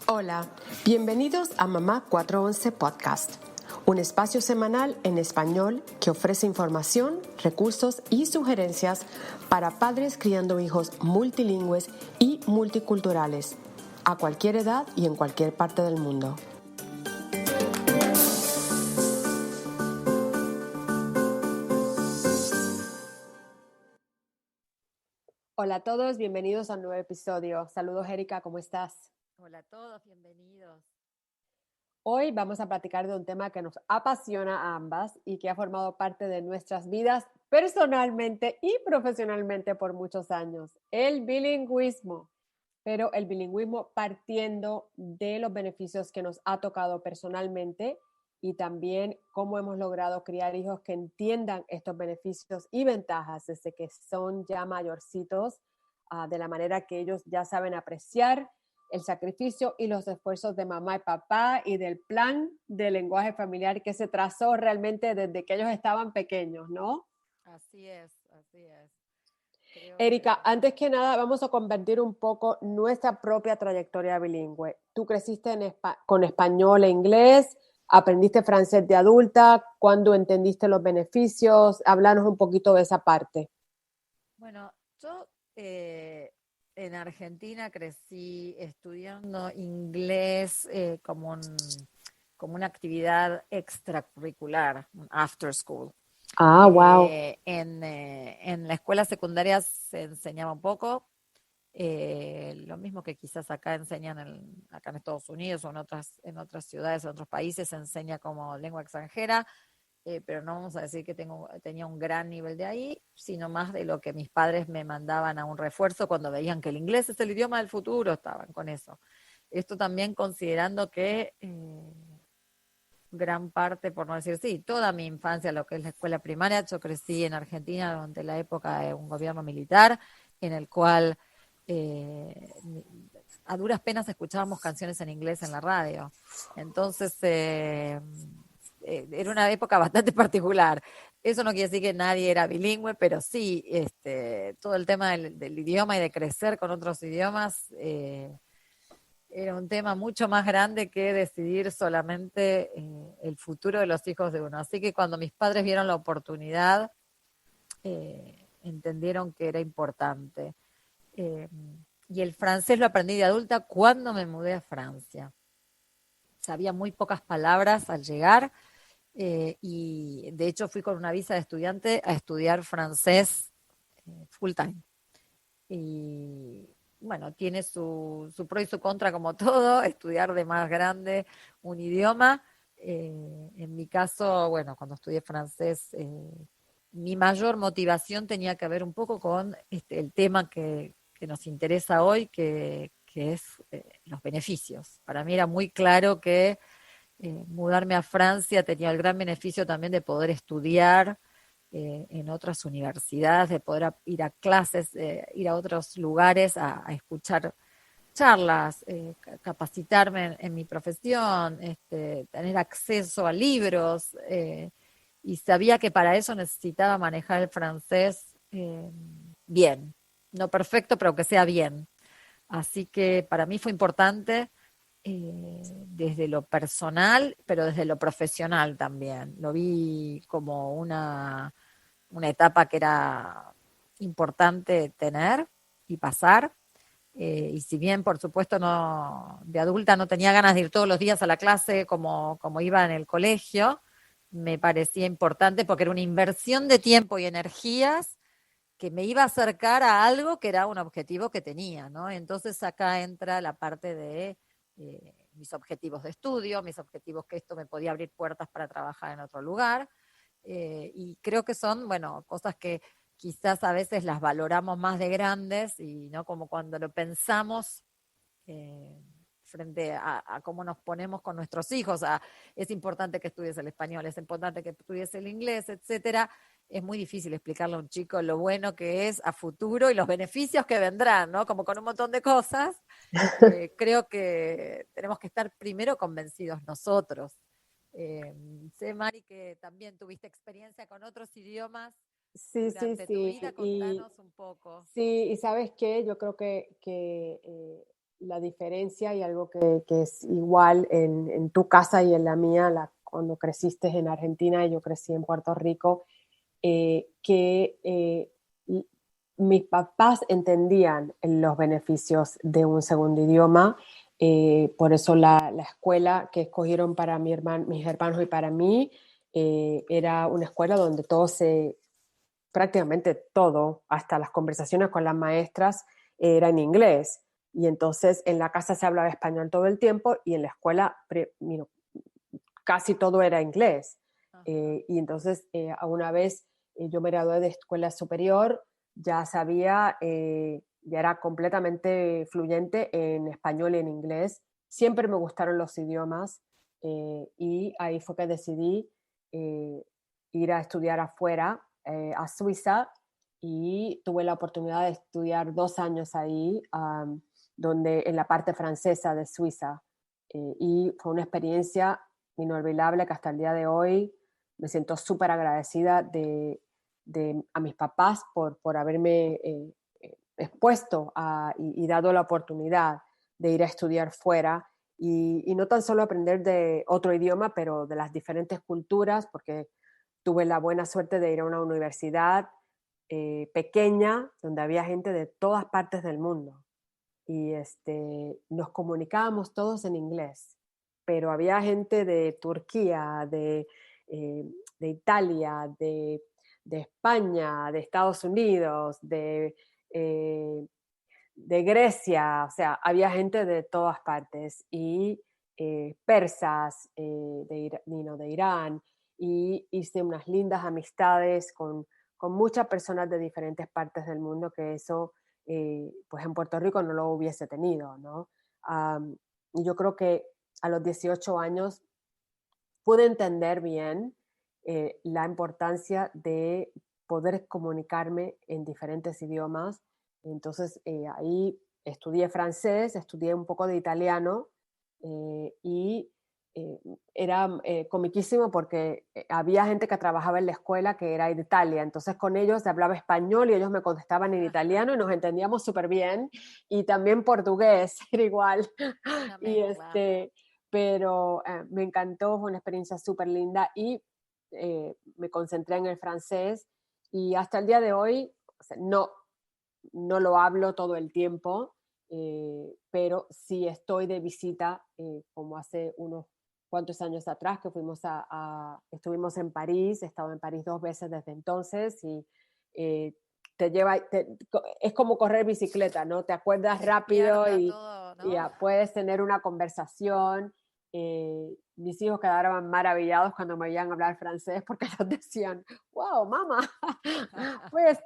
Hola, bienvenidos a Mamá 411 Podcast, un espacio semanal en español que ofrece información, recursos y sugerencias para padres criando hijos multilingües y multiculturales, a cualquier edad y en cualquier parte del mundo. Hola a todos, bienvenidos a un nuevo episodio. Saludos, Erika, ¿cómo estás? Hola a todos, bienvenidos. Hoy vamos a platicar de un tema que nos apasiona a ambas y que ha formado parte de nuestras vidas personalmente y profesionalmente por muchos años, el bilingüismo. Pero el bilingüismo partiendo de los beneficios que nos ha tocado personalmente y también cómo hemos logrado criar hijos que entiendan estos beneficios y ventajas desde que son ya mayorcitos, de la manera que ellos ya saben apreciar el sacrificio y los esfuerzos de mamá y papá y del plan de lenguaje familiar que se trazó realmente desde que ellos estaban pequeños, ¿no? Así es, así es. Creo Erika, que, antes que nada vamos a convertir un poco nuestra propia trayectoria bilingüe. Tú creciste con español e inglés, aprendiste francés de adulta, ¿cuándo entendiste los beneficios? Háblanos un poquito de esa parte. bueno, yo en Argentina crecí estudiando inglés como una actividad extracurricular, un after school. Ah, wow. En la escuela secundaria se enseñaba un poco, lo mismo que quizás acá enseñan acá en Estados Unidos o en otras ciudades, en otros países, se enseña como lengua extranjera, pero no vamos a decir que tenía un gran nivel de ahí, sino más de lo que mis padres me mandaban a un refuerzo cuando veían que el inglés es el idioma del futuro, estaban con eso. Esto también considerando que gran parte, por no decir sí, toda mi infancia, lo que es la escuela primaria, yo crecí en Argentina durante la época de un gobierno militar, en el cual eh, a duras penas escuchábamos canciones en inglés en la radio. Entonces, era una época bastante particular. Eso no quiere decir que nadie era bilingüe, pero sí, todo el tema del idioma y de crecer con otros idiomas era un tema mucho más grande que decidir solamente el futuro de los hijos de uno. Así que cuando mis padres vieron la oportunidad, entendieron que era importante. Eh, y el francés lo aprendí de adulta cuando me mudé a Francia. Sabía muy pocas palabras al llegar, y de hecho fui con una visa de estudiante a estudiar francés full time. Y bueno, tiene su pro y su contra como todo, estudiar de más grande un idioma. En mi caso, bueno, cuando estudié francés, mi mayor motivación tenía que ver un poco con el tema que nos interesa hoy, que es los beneficios. Para mí era muy claro que mudarme a Francia tenía el gran beneficio también de poder estudiar en otras universidades, de poder ir a clases, ir a otros lugares a escuchar charlas, capacitarme en mi profesión, tener acceso a libros, y sabía que para eso necesitaba manejar el francés bien, no perfecto, pero que sea bien. Así que para mí fue importante desde lo personal, pero desde lo profesional también. Lo vi como una etapa que era importante tener y pasar. Y si bien, por supuesto, no, de adulta no tenía ganas de ir todos los días a la clase como iba en el colegio, me parecía importante porque era una inversión de tiempo y energías que me iba a acercar a algo que era un objetivo que tenía, ¿no? Entonces acá entra la parte de mis objetivos de estudio, mis objetivos que esto me podía abrir puertas para trabajar en otro lugar, y creo que son, bueno, cosas que quizás a veces las valoramos más de grandes y no como cuando lo pensamos eh, frente a cómo nos ponemos con nuestros hijos, es importante que estudies el español, es importante que estudies el inglés, etcétera. Es muy difícil explicarle a un chico lo bueno que es a futuro y los beneficios que vendrán, ¿no? Como con un montón de cosas. Creo que tenemos que estar primero convencidos nosotros. Eh, Sé, Mari, que también tuviste experiencia con otros idiomas Sí, sí, durante tu sí. vida. Contanos un poco. Sí, y sabes qué, yo creo que la diferencia y algo que es igual en tu casa y en la mía, cuando creciste en Argentina y yo crecí en Puerto Rico, que mis papás entendían los beneficios de un segundo idioma, por eso la escuela que escogieron para mis hermanos y para mí era una escuela donde prácticamente todo, hasta las conversaciones con las maestras, era en inglés. Y entonces en la casa se hablaba español todo el tiempo y en la escuela casi todo era inglés. Y entonces una vez yo me gradué de escuela superior, ya sabía, ya era completamente fluyente en español y en inglés. Siempre me gustaron los idiomas y ahí fue que decidí eh, ir a estudiar afuera, a Suiza, y tuve la oportunidad de estudiar 2 años ahí, donde en la parte francesa de Suiza. Y fue una experiencia inolvidable que hasta el día de hoy me siento súper agradecida a mis papás por haberme expuesto y dado la oportunidad de ir a estudiar fuera y no tan solo aprender de otro idioma, pero de las diferentes culturas, porque tuve la buena suerte de ir a una universidad pequeña donde había gente de todas partes del mundo y nos comunicábamos todos en inglés, pero había gente de Turquía, de Italia, de España, de Estados Unidos, de Grecia, o sea, había gente de todas partes y persas de Irán, y hice unas lindas amistades con muchas personas de diferentes partes del mundo que eso pues en Puerto Rico no lo hubiese tenido, ¿no? Y yo creo que a los 18 años pude entender bien la importancia de poder comunicarme en diferentes idiomas. Entonces ahí estudié francés, estudié un poco de italiano y era comiquísimo porque había gente que trabajaba en la escuela que era de Italia, entonces con ellos hablaba español y ellos me contestaban en italiano y nos entendíamos súper bien, y también portugués, era igual. Una Y mezcla. pero me encantó, fue una experiencia súper linda y me concentré en el francés y hasta el día de hoy, o sea, no lo hablo todo el tiempo, pero sí estoy de visita, como hace unos cuantos años atrás que estuvimos en París, he estado en París 2 veces desde entonces y eh, es como correr bicicleta, ¿no? Te acuerdas rápido Despierta y, todo, y ¿no? puedes tener una conversación. Mis hijos quedaron maravillados cuando me oían hablar francés porque ellos decían, wow, mamá, puedes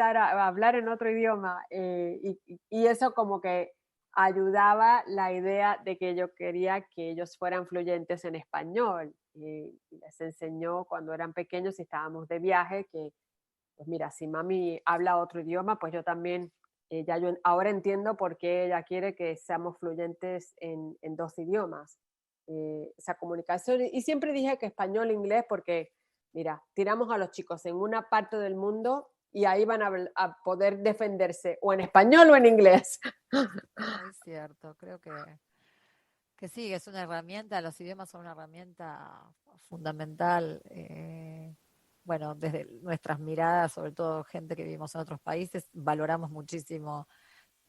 hablar en otro idioma. Y eso como que ayudaba la idea de que yo quería que ellos fueran fluyentes en español. Y les enseñó cuando eran pequeños y estábamos de viaje que, pues mira, si mami habla otro idioma, pues yo también, yo ahora entiendo por qué ella quiere que seamos fluyentes en 2 idiomas. Esa comunicación. Y siempre dije que español e inglés porque, mira, tiramos a los chicos en una parte del mundo y ahí van a poder defenderse o en español o en inglés. Muy cierto, creo que sí, es una herramienta, los idiomas son una herramienta fundamental. Bueno, desde nuestras miradas, sobre todo gente que vivimos en otros países, valoramos muchísimo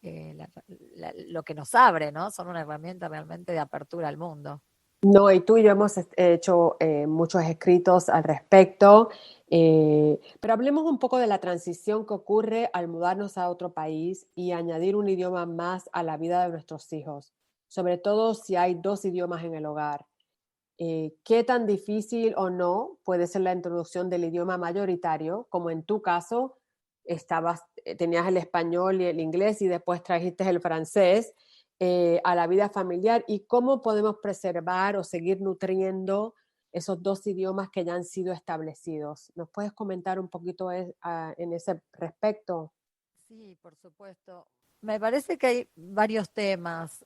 lo que nos abre, ¿no? Son una herramienta realmente de apertura al mundo. No, y tú y yo hemos hecho muchos escritos al respecto, pero hablemos un poco de la transición que ocurre al mudarnos a otro país y añadir un idioma más a la vida de nuestros hijos, sobre todo si hay 2 idiomas en el hogar. ¿Qué tan difícil o no puede ser la introducción del idioma mayoritario, como en tu caso tenías el español y el inglés y después trajiste el francés a la vida familiar? ¿Y cómo podemos preservar o seguir nutriendo esos 2 idiomas que ya han sido establecidos? ¿Nos puedes comentar un poquito en ese respecto? Sí, por supuesto. Me parece que hay varios temas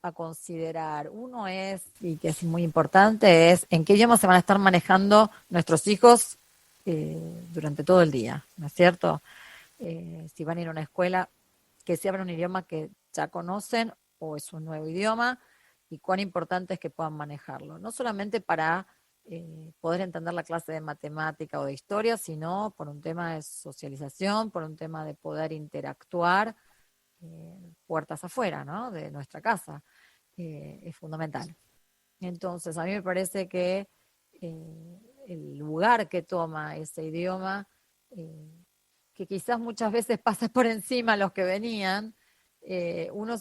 a considerar. Uno es, y que es muy importante, es en qué idioma se van a estar manejando nuestros hijos durante todo el día, ¿no es cierto? Si van a ir a una escuela, que se abra un idioma que ya conocen o es un nuevo idioma y cuán importante es que puedan manejarlo. No solamente para poder entender la clase de matemática o de historia, sino por un tema de socialización, por un tema de poder interactuar puertas afuera, ¿no? De nuestra casa. Es fundamental. Entonces, a mí me parece que el lugar que toma ese idioma, que quizás muchas veces pasa por encima a los que venían, uno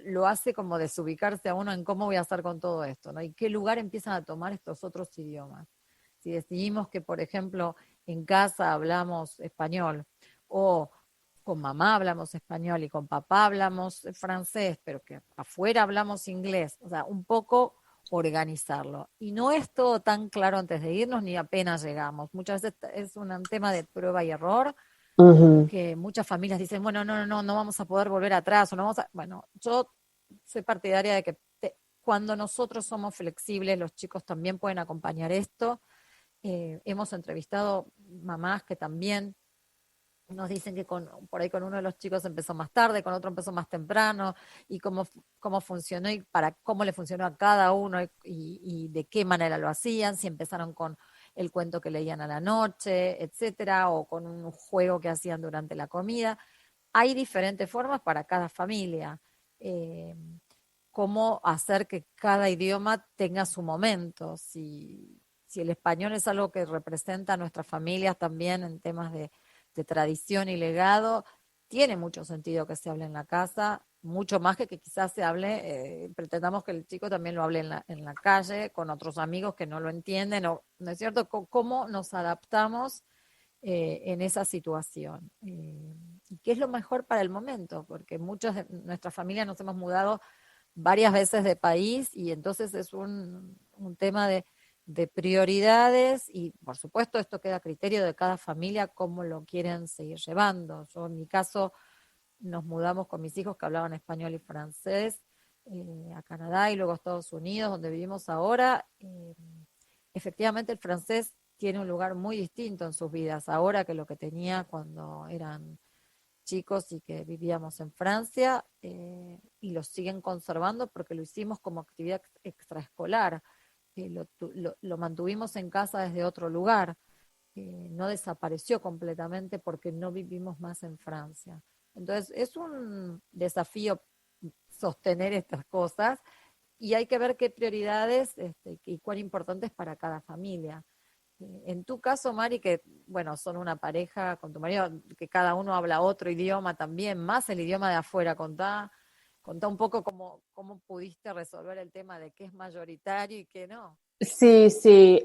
lo hace como desubicarse a uno en cómo voy a hacer con todo esto, ¿no? Y qué lugar empiezan a tomar estos otros idiomas. Si decidimos que, por ejemplo, en casa hablamos español o con mamá hablamos español y con papá hablamos francés, pero que afuera hablamos inglés, o sea, un poco organizarlo. Y no es todo tan claro antes de irnos ni apenas llegamos. Muchas veces es un tema de prueba y error, que muchas familias dicen, bueno, no vamos a poder volver atrás, o no vamos a... Bueno, yo soy partidaria de que cuando nosotros somos flexibles, los chicos también pueden acompañar esto. Hemos entrevistado mamás que también nos dicen que por ahí con uno de los chicos empezó más tarde, con otro empezó más temprano, y cómo funcionó y cómo le funcionó a cada uno y de qué manera lo hacían, si empezaron con el cuento que leían a la noche, etcétera, o con un juego que hacían durante la comida. Hay diferentes formas para cada familia. Cómo hacer que cada idioma tenga su momento. Si el español es algo que representa a nuestras familias también en temas de tradición y legado, tiene mucho sentido que se hable en la casa, mucho más que quizás se hable, pretendamos que el chico también lo hable en la calle, con otros amigos que no lo entienden, ¿no es cierto? ¿Cómo nos adaptamos en esa situación? ¿Y qué es lo mejor para el momento? Porque muchas de nuestras familias nos hemos mudado varias veces de país y entonces es un tema de prioridades y por supuesto esto queda a criterio de cada familia cómo lo quieren seguir llevando. Yo en mi caso nos mudamos con mis hijos que hablaban español y francés a Canadá y luego a Estados Unidos donde vivimos ahora. Efectivamente el francés tiene un lugar muy distinto en sus vidas ahora que lo que tenía cuando eran chicos y que vivíamos en Francia y lo siguen conservando porque lo hicimos como actividad extraescolar, lo mantuvimos en casa desde otro lugar, no desapareció completamente porque no vivimos más en Francia. Entonces es un desafío sostener estas cosas y hay que ver qué prioridades y cuán importantes para cada familia. En tu caso, Mari, que bueno, son una pareja con tu marido, que cada uno habla otro idioma también, más el idioma de afuera, contá un poco cómo pudiste resolver el tema de qué es mayoritario y qué no. Sí, sí.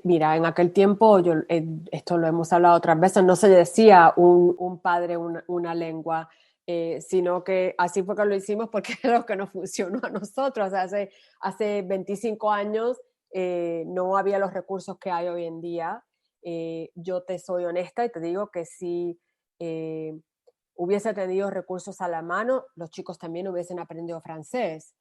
Mira, en aquel tiempo, esto lo hemos hablado otras veces, no se decía un padre una lengua, sino que así fue que lo hicimos porque es lo que nos funcionó a nosotros. Hace 25 años no había los recursos que hay hoy en día. Yo te soy honesta y te digo que si hubiese tenido recursos a la mano, los chicos también hubiesen aprendido francés.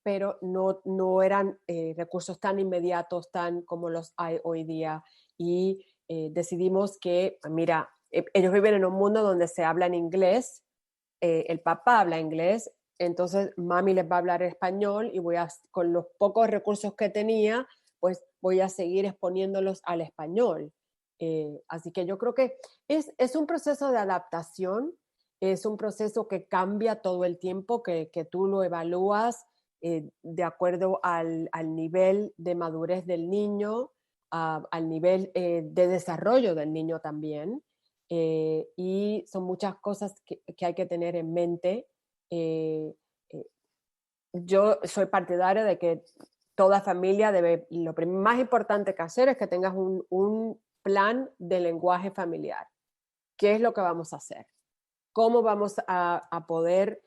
Pero no eran recursos tan inmediatos, tan como los hay hoy día. Y decidimos que, mira, ellos viven en un mundo donde se habla en inglés, el papá habla inglés, entonces mami les va a hablar español y con los pocos recursos que tenía, pues voy a seguir exponiéndolos al español. Así que yo creo que es un proceso de adaptación, es un proceso que cambia todo el tiempo, que tú lo evalúas de acuerdo al nivel de madurez del niño, al nivel de desarrollo del niño también. Y son muchas cosas que hay que tener en mente. Eh, eh, yo soy partidaria de que toda familia debe, lo más importante que hacer es que tengas un plan de lenguaje familiar. ¿Qué es lo que vamos a hacer? ¿Cómo vamos a poder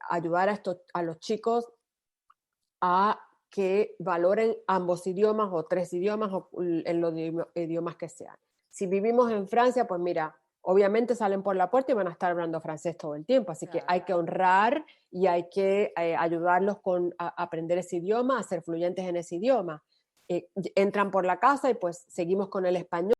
ayudar a los chicos a que valoren ambos idiomas o tres idiomas o en los idiomas que sean? Si vivimos en Francia, pues mira, obviamente salen por la puerta y van a estar hablando francés todo el tiempo, así que hay que honrar y hay que ayudarlos a aprender ese idioma, a ser fluyentes en ese idioma. Entran por la casa y pues seguimos con el español